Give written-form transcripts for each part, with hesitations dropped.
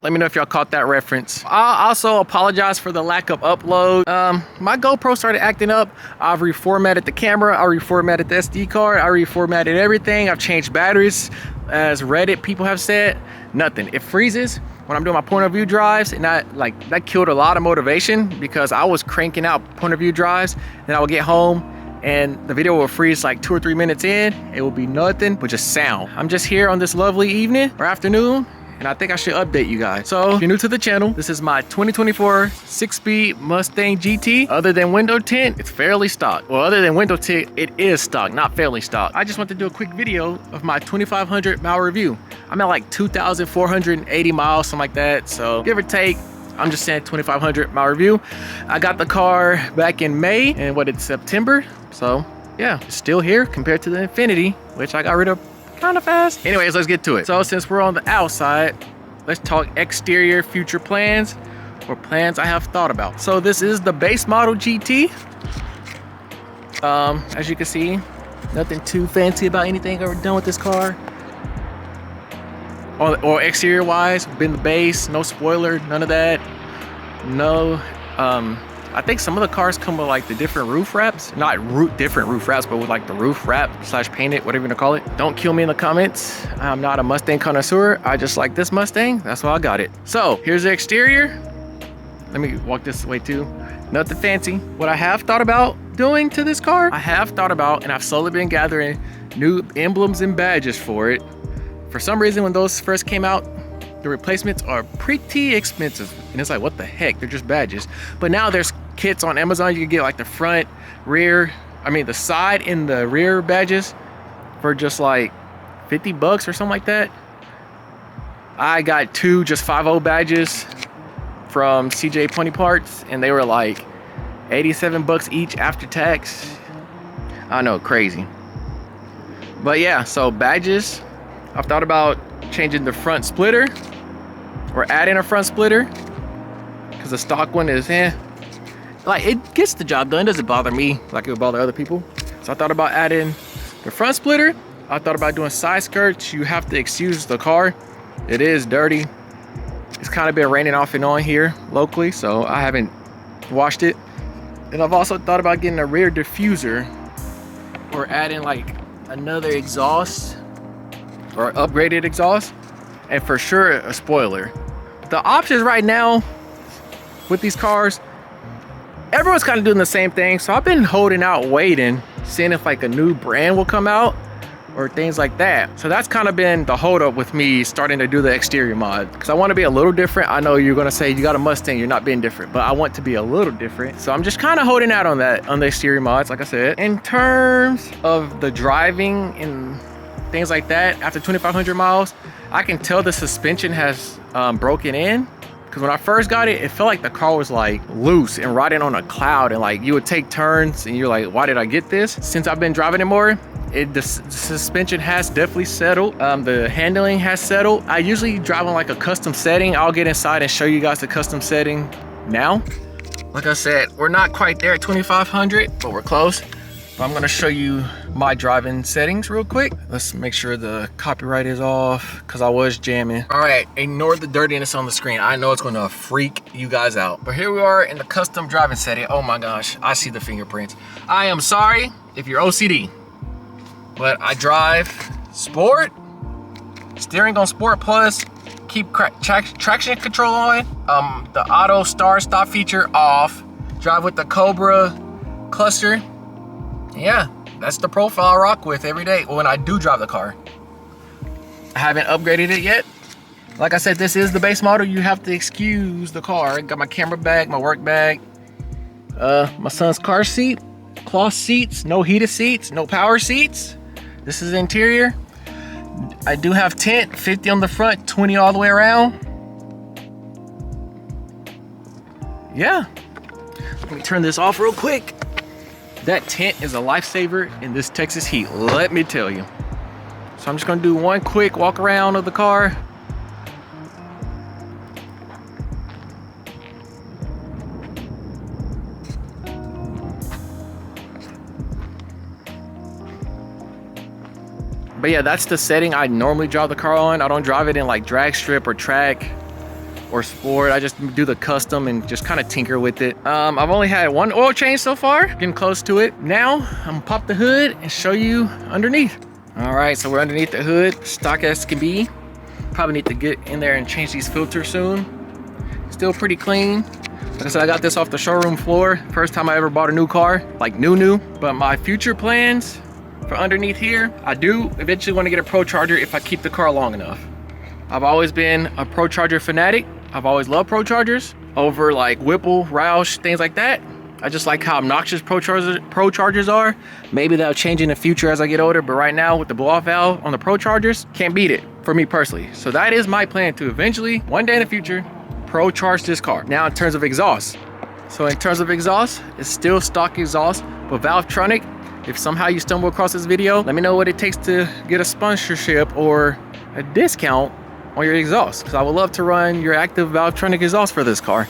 Let me know if y'all caught that reference. I also apologize for the lack of upload. My GoPro started acting up. I've reformatted the camera. I reformatted the SD card. I reformatted everything. I've changed batteries. As Reddit people have said, nothing. It freezes when I'm doing my point of view drives, and that killed a lot of motivation because I was cranking out point of view drives. Then I would get home and the video will freeze like 2 or 3 minutes in. It will be nothing but just sound. I'm just here on this lovely evening or afternoon, and I think I should update you guys. So if you're new to the channel, this is my 2024 6-speed Mustang GT. Other than window tint, it's fairly stock. Well, other than window tint, it is stock, not fairly stock. I just want to do a quick video of my 2,500 mile review. I'm at like 2,480 miles, something like that. So give or take, I'm just saying 2,500 mile review. I got the car back in May, and it's September. So yeah, it's still here compared to the Infinity, which I got rid of kind of fast. Anyways, let's get to it. So since we're on the outside, let's talk exterior future plans, or plans I have thought about. So this is the base model GT. As you can see, nothing too fancy about anything I've ever done with this car. Or exterior wise, been the base, no spoiler, none of that. No, I think some of the cars come with like the different roof wraps, not different roof wraps, but with like the roof wrap / painted, whatever you want to call it. Don't kill me in the comments. I'm not a Mustang connoisseur. I just like this Mustang. That's why I got it. So here's the exterior. Let me walk this way too. Nothing fancy. What I have thought about doing to this car, I have thought about, and I've slowly been gathering new emblems and badges for it. For some reason, when those first came out, the replacements are pretty expensive. And it's like, what the heck? They're just badges. But now there's kits on Amazon. You can get like the front, rear, the side and the rear badges for just like 50 bucks or something like that. I got 2 just 5.0 badges from CJ Pony Parts, and they were like 87 bucks each after tax. I know, crazy. But yeah, so badges. I've thought about changing the front splitter or adding a front splitter, because the stock one is like, it gets the job done. It doesn't bother me like it would bother other people. So I thought about adding the front splitter. I thought about doing side skirts. You have to excuse the car, it is dirty. It's kind of been raining off and on here locally, so I haven't washed it. And I've also thought about getting a rear diffuser or adding like another exhaust or upgraded exhaust, and for sure a spoiler. The options right now with these cars, everyone's kind of doing the same thing, so I've been holding out, waiting, seeing if like a new brand will come out or things like that. So that's kind of been the holdup with me starting to do the exterior mod, because I want to be a little different. I know you're gonna say you got a Mustang, you're not being different, but I want to be a little different. So I'm just kind of holding out on that, on the exterior mods, like I said. In terms of the driving and things like that, after 2,500 miles, I can tell the suspension has broken in, because when I first got it, it felt like the car was like loose and riding on a cloud, and like you would take turns and you're like, why did I get this? Since I've been driving it more, the suspension has definitely settled. The handling has settled. I usually drive on like a custom setting. I'll get inside and show you guys the custom setting now. Like I said, we're not quite there at 2,500, but we're close. I'm gonna show you my driving settings real quick. Let's make sure the copyright is off, because I was jamming. All right, ignore the dirtiness on the screen. I know it's gonna freak you guys out. But here we are in the custom driving setting. Oh my gosh, I see the fingerprints. I am sorry if you're OCD, but I drive Sport, steering on Sport Plus, keep traction control on, the auto start stop feature off, drive with the Cobra cluster. Yeah, that's the profile I rock with every day when I do drive the car. I haven't upgraded it yet. Like I said, this is the base model. You have to excuse the car. Got my camera bag, my work bag, my son's car seat, cloth seats, no heated seats, no power seats. This is the interior. I do have tint, 50 on the front, 20 all the way around. Yeah, let me turn this off real quick. That tint is a lifesaver in this Texas heat, let me tell you. So I'm just gonna do one quick walk around of the car. But yeah, that's the setting I normally drive the car on. I don't drive it in like drag strip or track. or sport. I just do the custom and just kind of tinker with it. I've only had one oil change so far, getting close to it. Now I'm gonna pop the hood and show you underneath. All right, so we're underneath the hood, stock as can be. Probably need to get in there and change these filters soon. Still pretty clean. Like I said, I got this off the showroom floor. First time I ever bought a new car, like new. But my future plans for underneath here, I do eventually want to get a procharger if I keep the car long enough. I've always been a procharger fanatic. I've always loved prochargers over like Whipple, Roush, things like that. I just like how obnoxious prochargers are. Maybe that'll change in the future as I get older, but right now with the blow-off valve on the prochargers, can't beat it for me personally. So that is my plan to eventually, one day in the future, procharge this car. Now in terms of exhaust. So in terms of exhaust, it's still stock exhaust, but valvetronic. If somehow you stumble across this video, let me know what it takes to get a sponsorship or a discount on your exhaust, because I would love to run your active valvetronic exhaust for this car.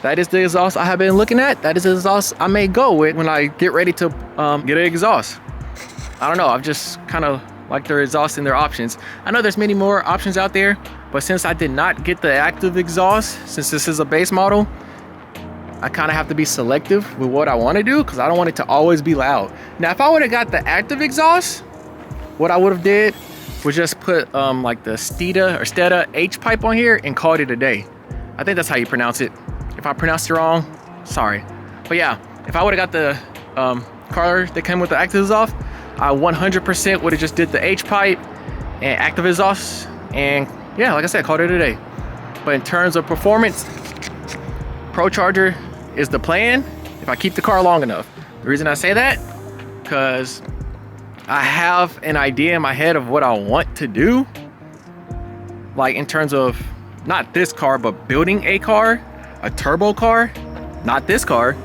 That is the exhaust I have been looking at. That is the exhaust I may go with when I get ready to get an exhaust. I don't know, I've just kind of like their exhaust and their options. I know there's many more options out there, but since I did not get the active exhaust, since this is a base model, I kind of have to be selective with what I want to do because I don't want it to always be loud. Now, if I would have got the active exhaust, what I would have did was just put like the Steda H pipe on here and called it a day. I think that's how you pronounce it. If I pronounced it wrong, sorry. But yeah, if I would have got the car that came with the active exhaust, I 100% would have just did the H pipe and active exhaust, and yeah, like I said, called it a day. But in terms of performance, procharger is the plan if I keep the car long enough. The reason I say that, because I have an idea in my head of what I want to do, like in terms of not this car, but building a car, a turbo car. Not this car,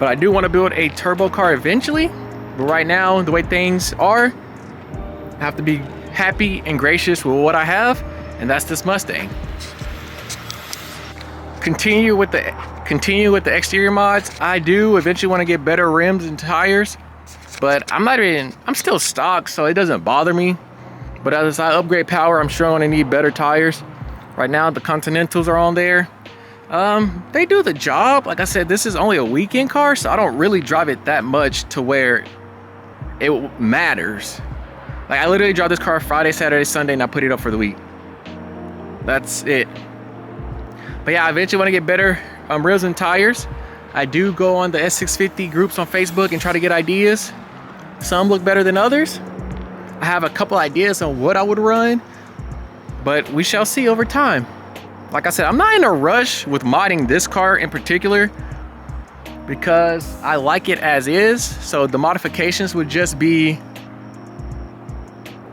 but I do want to build a turbo car eventually. But right now, the way things are, I have to be happy and gracious with what I have, and that's this Mustang. Continue with the exterior mods. I do eventually want to get better rims and tires, but I'm still stock, so it doesn't bother me. But as I upgrade power, I'm sure I'm gonna need better tires. Right now, the Continentals are on there. They do the job. Like I said, this is only a weekend car, so I don't really drive it that much to where it matters. Like, I literally drive this car Friday, Saturday, Sunday, and I put it up for the week. That's it. But yeah, I eventually want to get better rims and tires. I do go on the S650 groups on Facebook and try to get ideas. Some look better than others. I have a couple ideas on what I would run, but we shall see over time. Like I said, I'm not in a rush with modding this car in particular because I like it as is. So the modifications would just be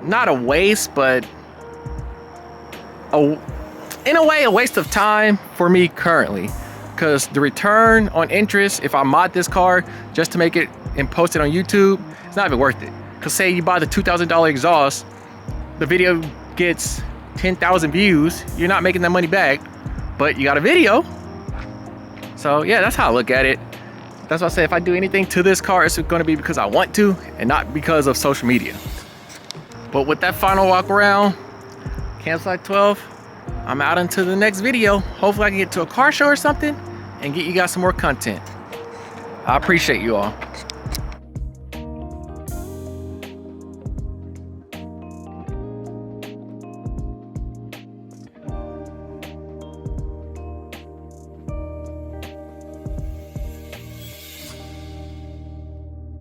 not a waste, but in a way a waste of time for me currently, because the return on interest if I mod this car just to make it and post it on YouTube, it's not even worth it. Because say you buy the $2,000 exhaust, the video gets 10,000 views, you're not making that money back, but you got a video. So yeah, that's how I look at it. That's why I say if I do anything to this car, it's going to be because I want to and not because of social media. But with that final walk around Campsite 12, I'm out into the next video. Hopefully I can get to a car show or something and get you guys some more content. I appreciate you all.